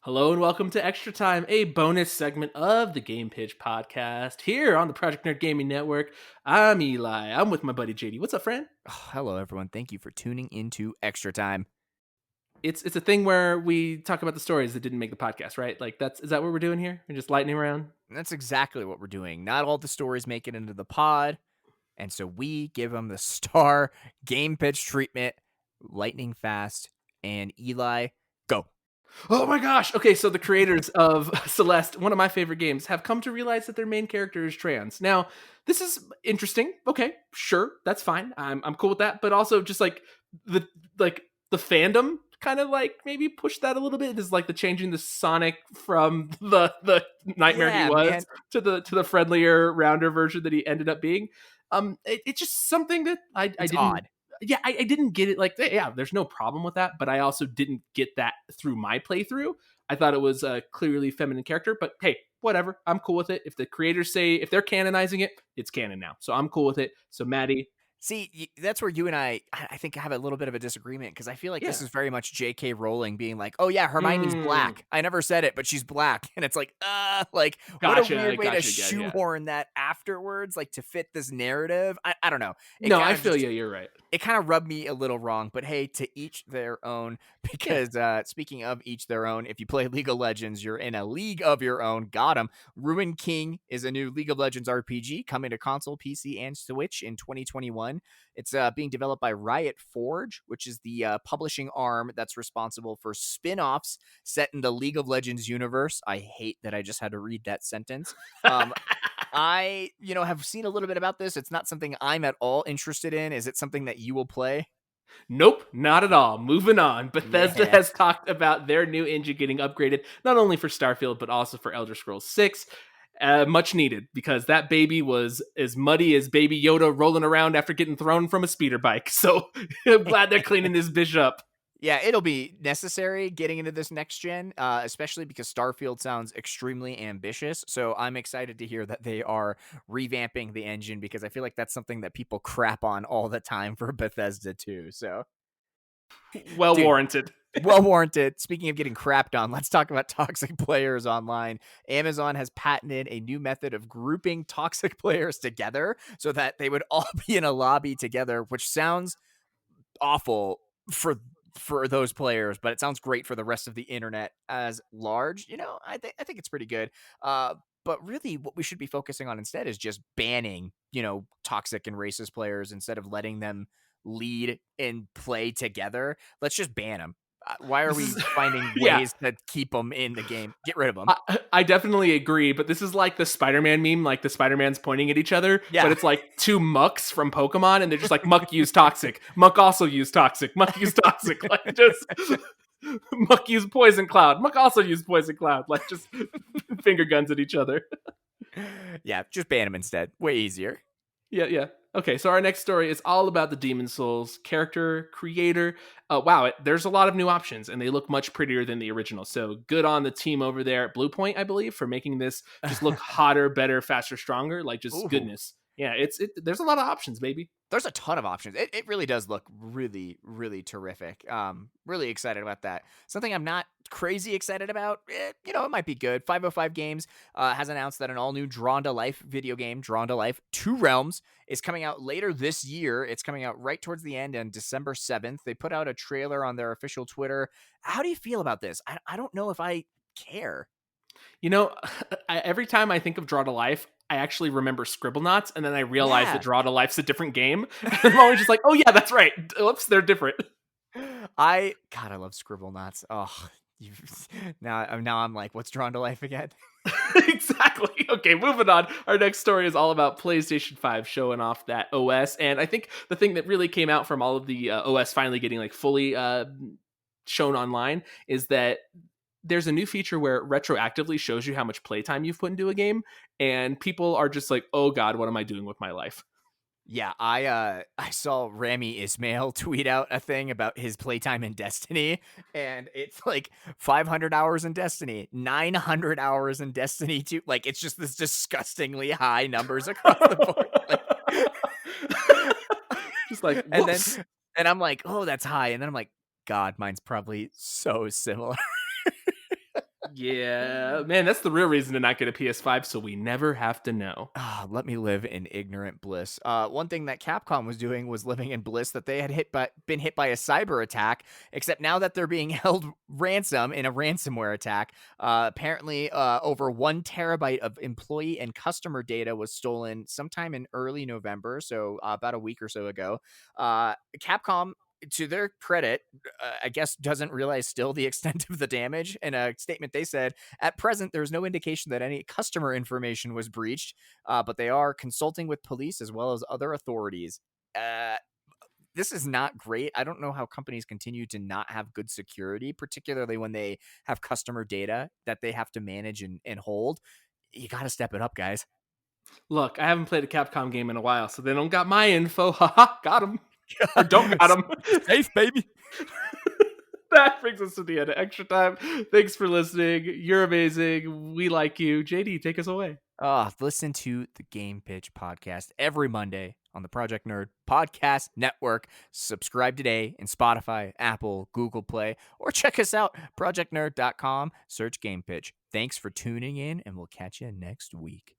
Hello and welcome to Extra Time, a bonus segment of the GamePitch podcast here on the Project Nerd Gaming Network. I'm Eli. I'm with my buddy JD. What's up, friend? Oh, hello, everyone. Thank you for tuning into Extra Time. It's a thing where we talk about the stories that didn't make the podcast, right? Is that what we're doing here? We're just lightning around. That's exactly what we're doing. Not all the stories make it into the pod, and so we give them the star game pitch treatment, lightning fast. And Eli, go. Oh my gosh! Okay, so the creators of Celeste, one of my favorite games, have come to realize that their main character is trans. Now, this is interesting. Okay, sure, that's fine. I'm cool with that. But also, just the like the fandom kind of like maybe push that a little bit. Is like the changing the Sonic from the nightmare he Yeah, man. was to the friendlier, rounder version that he ended up being. It's just something that I It's didn't odd. yeah, I didn't get it. Like, yeah, there's no problem with that, but I also didn't get that through my playthrough. I thought it was a clearly feminine character, but hey, whatever. I'm cool with it. If the creators say if they're canonizing it, it's canon now, so I'm cool with it. So Maddie, See, that's where you and I think, have a little bit of a disagreement because I feel like this yeah, is very much J.K. Rowling being like, "Oh yeah, Hermione's mm, black. I never said it, but she's black," and it's like what a gotcha, weird way to gotcha, again, yeah. shoehorn that afterwards, like to fit this narrative. I don't know. It No, kind I of feel just you. You're right. it kind of rubbed me a little wrong, but hey, to each their own. Yeah. Because speaking of each their own, if you play League of Legends, you're in a league of your own. Got 'em. Ruin King is a new League of Legends RPG coming to console, PC, and Switch in 2021. It's being developed by Riot Forge, which is the publishing arm that's responsible for spin-offs set in the League of Legends universe. I hate that I just had to read that sentence. Um, I, have seen a little bit about this. It's not something I'm at all interested in. Is it something that you will play? Nope, not at all. Moving on. Bethesda Yeah. has talked about their new engine getting upgraded, not only for Starfield, but also for Elder Scrolls 6. Much needed, because that baby was as muddy as Baby Yoda rolling around after getting thrown from a speeder bike. So I'm glad they're cleaning this bitch up. Yeah, it'll be necessary getting into this next gen, especially because Starfield sounds extremely ambitious. So I'm excited to hear that they are revamping the engine because I feel like that's something that people crap on all the time for Bethesda too. So, Well dude, warranted. well warranted. Speaking of getting crapped on, let's talk about toxic players online. Amazon has patented a new method of grouping toxic players together so that they would all be in a lobby together, which sounds awful for those players, but it sounds great for the rest of the internet as large. I think it's pretty good. But really, what we should be focusing on instead is just banning, toxic and racist players instead of letting them lead and play together. Let's just ban them. Why are This we is, finding yeah, ways to keep them in the game? Get rid of them. I definitely agree, but this is like the Spider-Man meme, like the Spider-Mans pointing at each other, but Yeah. it's like two mucks from Pokemon, and they're just like, Muck use toxic, Muck also use toxic, Muck use toxic, like just Muck use poison cloud, Muck also use poison cloud, like just finger guns at each other. Yeah, just ban them instead. Way easier. Yeah, yeah. Okay, so our next story is all about the Demon Souls character creator. Wow, there's a lot of new options, and they look much prettier than the original. So good on the team over there at Bluepoint, I believe, for making this just look hotter, better, faster, stronger. Like just Ooh. goodness. Yeah, there's a lot of options, baby. There's a ton of options. It really does look really, really terrific. Really excited about that. Something I'm not crazy excited about, it might be good. 505 Games has announced that an all-new Drawn to Life video game, Drawn to Life 2 Realms, is coming out later this year. It's coming out right towards the end on December 7th. They put out a trailer on their official Twitter. How do you feel about this? I don't know if I care. You know, every time I think of Draw to Life, I actually remember Scribblenauts, and then I realize that Yeah. Draw to Life's a different game. I'm always just like, oh yeah, that's right. Oops, they're different. I love Scribblenauts. Oh, you now I'm like, what's Drawn to Life again? Exactly. Okay, moving on. Our next story is all about PlayStation 5 showing off that OS. And I think the thing that really came out from all of the OS finally getting like fully shown online is that there's a new feature where it retroactively shows you how much playtime you've put into a game. And people are just like, oh God, what am I doing with my life? Yeah, I saw Rami Ismail tweet out a thing about his playtime in Destiny, and it's like 500 hours in Destiny, 900 hours in Destiny 2. Like, it's just this disgustingly high numbers across the board. Like, Just like, and then whoops. and I'm like, oh, that's high. And then I'm like, God, mine's probably so similar. Yeah, man, that's the real reason to not get a PS5, so we never have to know. Let me live in ignorant bliss. One thing that Capcom was doing was living in bliss that they had been hit by a cyber attack, except now that they're being held ransom in a ransomware attack. Apparently, over 1 terabyte of employee and customer data was stolen sometime in early November, so about a week or so ago. Capcom, to their credit, I guess doesn't realize still the extent of the damage. In a statement, they said, "At present, there is no indication that any customer information was breached, but they are consulting with police as well as other authorities." Uh, this is not great. I don't know how companies continue to not have good security, particularly when they have customer data that they have to manage and hold. You got to step it up, guys. Look, I haven't played a Capcom game in a while, so they don't got my info. Haha, got him. Or don't got him. Safe, baby. That brings us to the end of Extra Time. Thanks for listening. You're amazing. We like you. JD, take us away. Listen to the Game Pitch podcast every Monday on the Project Nerd Podcast Network. Subscribe today in Spotify, Apple, Google Play, or check us out, projectnerd.com. Search Game Pitch. Thanks for tuning in, and we'll catch you next week.